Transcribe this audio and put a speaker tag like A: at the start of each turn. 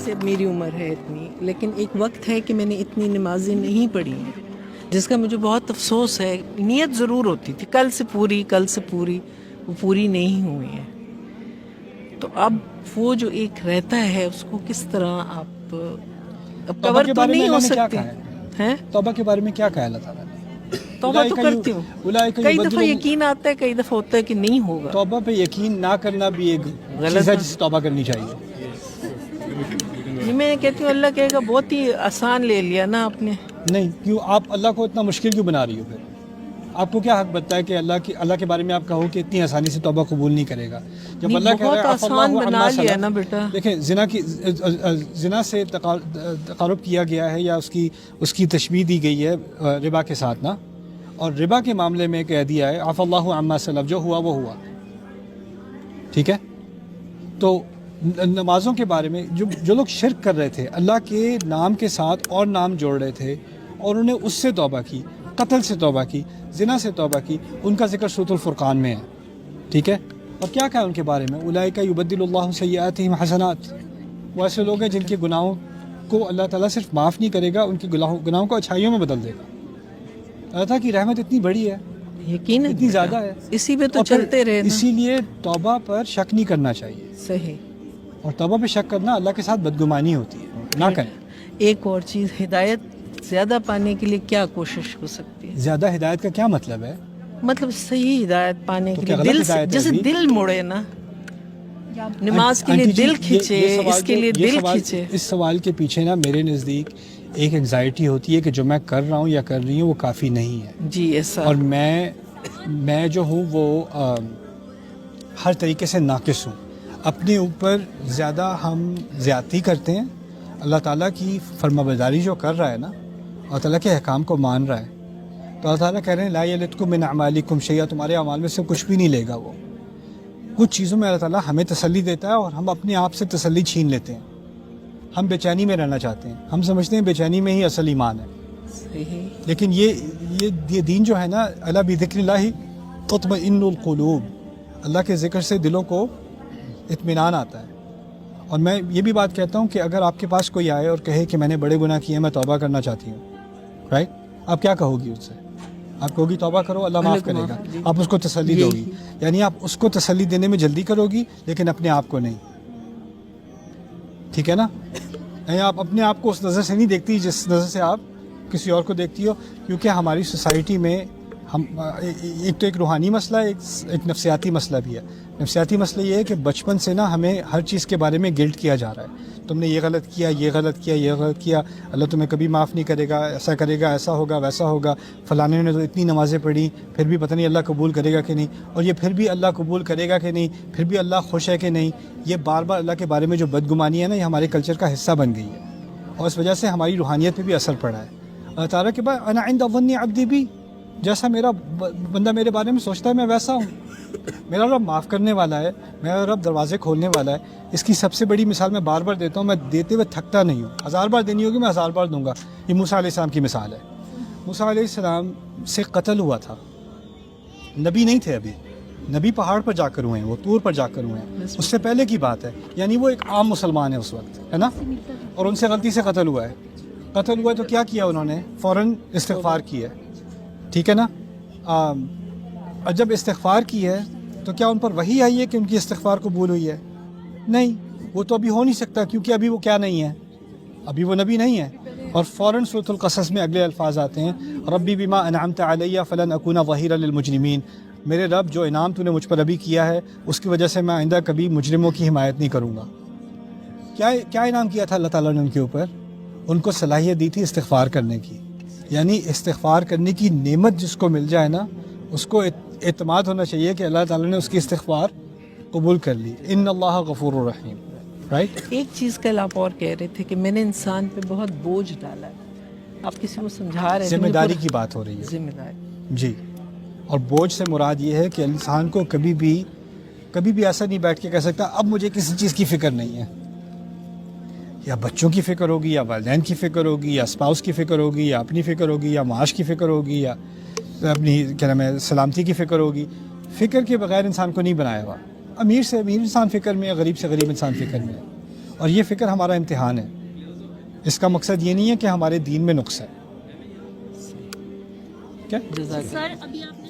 A: جیسے اب میری عمر ہے اتنی، لیکن ایک وقت ہے کہ میں نے اتنی نمازیں نہیں پڑھی ہیں، جس کا مجھے بہت افسوس ہے. نیت ضرور ہوتی تھی کل سے پوری، وہ پوری نہیں ہوئی ہیں. تو اب وہ جو ایک رہتا ہے اس کو کس طرح آپ اب کور تو نہیں ہو سکتے ہیں.
B: توبہ کے بارے میں کیا کہا اللہ تعالیٰ نے؟
A: توبہ تو کرتی ہوں، کئی دفعہ یقین آتا ہے، کئی دفعہ ہوتا ہے کہ نہیں ہوگا.
B: توبہ پہ یقین نہ کرنا بھی ایک غلط ہے جسے توبہ کرنی چاہیے.
A: میں کہتی ہوں اللہ کہے گا بہت ہی آسان لے لیا نا آپ نے.
B: نہیں، کیوں آپ اللہ کو اتنا مشکل کیوں بنا رہی ہو؟ پھر آپ کو کیا حق بنتا ہے کہ اللہ کے بارے میں آپ کہو کہ اتنی آسانی سے توبہ قبول نہیں کرے گا؟ جب اللہ کہہ رہا ہے
A: آسان بنا لیا نا بیٹا.
B: دیکھیں، زنا سے تقارب کیا گیا ہے یا اس کی تشبیہ دی گئی ہے ربا کے ساتھ نا، اور ربا کے معاملے میں کہہ دیا ہے عفا اللہ عما سلف، جو ہوا وہ ہوا. ٹھیک ہے، تو نمازوں کے بارے میں جو لوگ شرک کر رہے تھے، اللہ کے نام کے ساتھ اور نام جوڑ رہے تھے اور انہیں اس سے توبہ کی، قتل سے توبہ کی، زنا سے توبہ کی، ان کا ذکر سورۃ الفرقان میں ہے. ٹھیک ہے، اور کیا کہا ان کے بارے میں؟ اولئک یبدل اللہ سیئاتہم حسنات. وہ ایسے لوگ ہیں جن کے گناہوں کو اللہ تعالیٰ صرف معاف نہیں کرے گا، ان کے گناہوں کو اچھائیوں میں بدل دے گا. اللہ تعالیٰ کی رحمت اتنی بڑی ہے،
A: یقین
B: اتنی زیادہ ہے،
A: اسی پہ تو چلتے رہے نا.
B: اسی لیے توبہ پر شک نہیں کرنا چاہیے.
A: صحیح.
B: اور توبہ پہ شک کرنا اللہ کے ساتھ بدگمانی ہوتی ہے، نہ کریں.
A: ایک اور چیز، ہدایت زیادہ پانے کے لیے کیا کوشش ہو سکتی ہے؟
B: زیادہ ہدایت کا کیا مطلب ہے؟
A: مطلب صحیح ہدایت پانے کے لیے جیسے دل مڑے نا، نماز کے لیے دل کھینچے، اس کے لیے دل کھینچے.
B: اس سوال کے پیچھے نا میرے نزدیک ایک انگزائٹی ہوتی ہے کہ جو میں کر رہا ہوں یا کر رہی ہوں وہ کافی نہیں ہے.
A: جی ایسا. اور
B: میں جو ہوں وہ ہر طریقے سے ناقص ہوں. اپنے اوپر زیادہ ہم زیادتی کرتے ہیں. اللہ تعالیٰ کی فرمانبرداری جو کر رہا ہے نا، اللہ تعالیٰ کے احکام کو مان رہا ہے، تو اللہ تعالیٰ کہہ رہے ہیں لا یلدکم من اعمالکم شیئا، تمہارے اعمال میں سے کچھ بھی نہیں لے گا وہ. کچھ چیزوں میں اللہ تعالیٰ ہمیں تسلی دیتا ہے اور ہم اپنے آپ سے تسلی چھین لیتے ہیں. ہم بے چینی میں رہنا چاہتے ہیں، ہم سمجھتے ہیں بے چینی میں ہی اصل ایمان ہے. لیکن یہ دین جو ہے نا، الا بذکر اللہ تطمئن القلوب، اللہ کے ذکر سے دلوں کو اطمینان آتا ہے. اور میں یہ بھی بات کہتا ہوں کہ اگر آپ کے پاس کوئی آئے اور کہے کہ میں نے بڑے گناہ کیے ہیں، میں توبہ کرنا چاہتی ہوں، رائٹ، آپ کیا کہو گی اس سے؟ آپ کہو گی توبہ کرو، اللہ معاف کرے گا. آپ اس کو تسلی دو گی، یعنی آپ اس کو تسلی دینے میں جلدی کرو گی لیکن اپنے آپ کو نہیں. ٹھیک ہے نا؟ یعنی آپ اپنے آپ کو اس نظر سے نہیں دیکھتی جس نظر سے آپ کسی اور کو دیکھتی ہو. کیونکہ ہماری سوسائٹی میں ایک تو ایک روحانی مسئلہ ہے، ایک نفسیاتی مسئلہ بھی ہے. نفسیاتی مسئلہ یہ ہے کہ بچپن سے نا ہمیں ہر چیز کے بارے میں گلٹ کیا جا رہا ہے. تم نے یہ غلط کیا، یہ غلط کیا، یہ غلط کیا، اللہ تمہیں کبھی معاف نہیں کرے گا، ایسا کرے گا، ایسا ہوگا، ویسا ہوگا. فلانے نے تو اتنی نمازیں پڑھی، پھر بھی پتہ نہیں اللہ قبول کرے گا کہ نہیں، اور یہ پھر بھی اللہ قبول کرے گا کہ نہیں، پھر بھی اللہ خوش ہے کہ نہیں. یہ بار بار اللہ کے بارے میں جو بدگمانی ہے نا، یہ ہمارے کلچر کا حصہ بن گئی ہے اور اس وجہ سے ہماری روحانیت پہ بھی اثر پڑا ہے. اللہ تعالیٰ کے بعد انا عند ظن عبدی بھی، جیسا میرا بندہ میرے بارے میں سوچتا ہے میں ویسا ہوں. میرا رب معاف کرنے والا ہے، میرا رب دروازے کھولنے والا ہے. اس کی سب سے بڑی مثال میں بار بار دیتا ہوں، میں دیتے ہوئے تھکتا نہیں ہوں. 1000 بار دینی ہوگی میں 1000 بار دوں گا. یہ موسیٰ علیہ السلام کی مثال ہے. موسیٰ علیہ السلام سے قتل ہوا تھا، نبی نہیں تھے ابھی، نبی پہاڑ پر جا کر ہوئے ہیں، وہ طور پر جا کر ہوئے ہیں. اس سے پہلے کی بات ہے، یعنی وہ ایک عام مسلمان ہے اس وقت، ہے نا، اور ان سے غلطی سے قتل ہوا ہے. قتل ہوا ہے تو کیا کیا انہوں نے؟ فوراً استغفار کی ہے. ٹھیک ہے نا؟ اور جب استغفار کی ہے تو کیا ان پر وحی آئی ہے کہ ان کی استغفار قبول ہوئی ہے؟ نہیں، وہ تو ابھی ہو نہیں سکتا کیونکہ ابھی وہ کیا نہیں ہے، ابھی وہ نبی نہیں ہے. اور فوراً سورۃ القصص میں اگلے الفاظ آتے ہیں، ربی بما انعمت علی فلن اکون ظہیرا للمجرمین. میرے رب جو انعام تو نے مجھ پر ابھی کیا ہے اس کی وجہ سے میں آئندہ کبھی مجرموں کی حمایت نہیں کروں گا. کیا انعام کیا تھا اللہ تعالیٰ نے ان کے اوپر؟ ان کو صلاحیت دی تھی استغفار کرنے کی. یعنی استغفار کرنے کی نعمت جس کو مل جائے نا، اس کو اعتماد ہونا چاہیے کہ اللہ تعالیٰ نے اس کی استغفار قبول کر لی. ان اللہ غفور الرحیم. رائٹ.
A: ایک چیز کل آپ اور کہہ رہے تھے کہ میں نے انسان پہ بہت بوجھ ڈالا ہے. آپ کسی کو سمجھا رہے تھے،
B: ذمہ داری کی بات ہو رہی ہے.
A: ذمہ داری،
B: جی. اور بوجھ سے مراد یہ ہے کہ انسان کو کبھی بھی ایسا نہیں بیٹھ کے کہہ سکتا اب مجھے کسی چیز کی فکر نہیں ہے. یا بچوں کی فکر ہوگی، یا والدین کی فکر ہوگی، یا اسپاؤس کی فکر ہوگی، یا اپنی فکر ہوگی، یا معاش کی فکر ہوگی، یا اپنی کیا نام ہے سلامتی کی فکر ہوگی. فکر کے بغیر انسان کو نہیں بنایا ہوا. امیر سے امیر انسان فکر میں ہے، غریب سے غریب انسان فکر میں ہے. اور یہ فکر ہمارا امتحان ہے. اس کا مقصد یہ نہیں ہے کہ ہمارے دین میں نقص ہے. کیا
A: جزاک
C: سر ابھی آپ